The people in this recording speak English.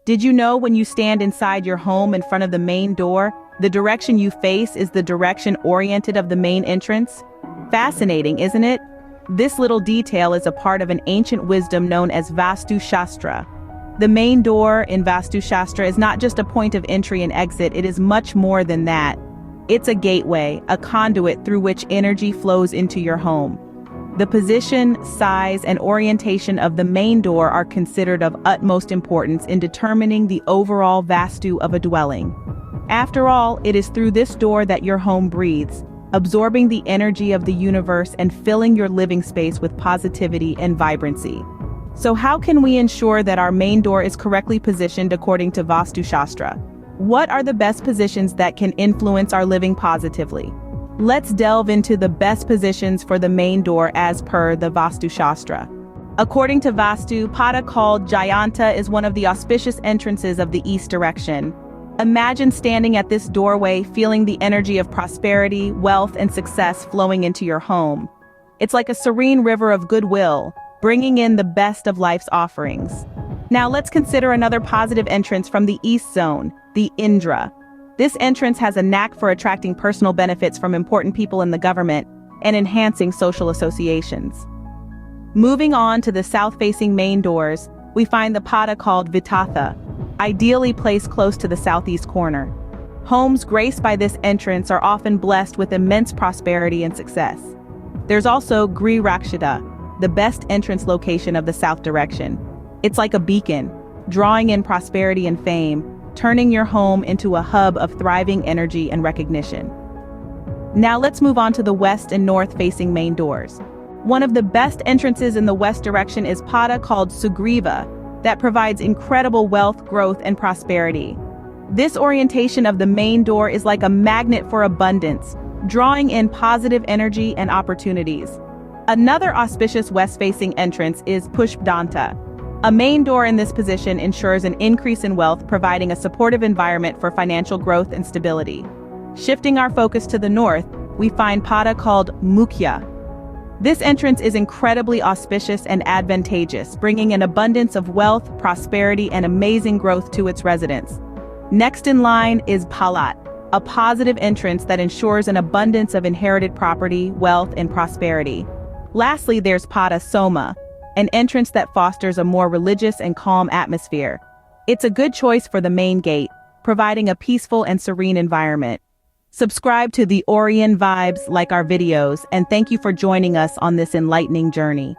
Did you know when you stand inside your home in front of the main door, the direction you face is the direction oriented of the main entrance? Fascinating, isn't it? This little detail is a part of an ancient wisdom known as Vastu Shastra. The main door in Vastu Shastra is not just a point of entry and exit, it is much more than that. It's a gateway, a conduit through which energy flows into your home. The position, size, and orientation of the main door are considered of utmost importance in determining the overall vastu of a dwelling. After all, it is through this door that your home breathes, absorbing the energy of the universe and filling your living space with positivity and vibrancy. So how can we ensure that our main door is correctly positioned according to Vastu Shastra? What are the best positions that can influence our living positively? Let's delve into the best positions for the main door as per the Vastu Shastra. According to Vastu, Pada called Jayanta is one of the auspicious entrances of the east direction. Imagine standing at this doorway, feeling the energy of prosperity, wealth, and success flowing into your home. It's like a serene river of goodwill, bringing in the best of life's offerings. Now let's consider another positive entrance from the east zone, the Indra. This entrance has a knack for attracting personal benefits from important people in the government and enhancing social associations. Moving on to the south-facing main doors, we find the pada called Vitatha, ideally placed close to the southeast corner. Homes graced by this entrance are often blessed with immense prosperity and success. There's also Gri Rakshita, the best entrance location of the south direction. It's like a beacon, drawing in prosperity and fame, turning your home into a hub of thriving energy and recognition. Now let's move on to the west and north-facing main doors. One of the best entrances in the west direction is pada called Sugriva, that provides incredible wealth, growth, and prosperity. This orientation of the main door is like a magnet for abundance, drawing in positive energy and opportunities. Another auspicious west-facing entrance is Pushpdanta. A main door in this position ensures an increase in wealth, providing a supportive environment for financial growth and stability. Shifting our focus to the north, we find pada called Mukhya. This entrance is incredibly auspicious and advantageous, bringing an abundance of wealth, prosperity, and amazing growth to its residents. Next in line is Palat, a positive entrance that ensures an abundance of inherited property, wealth, and prosperity. Lastly, there's pada Soma, an entrance that fosters a more religious and calm atmosphere. It's a good choice for the main gate, providing a peaceful and serene environment. Subscribe to the Theorienvibes, like our videos, and thank you for joining us on this enlightening journey.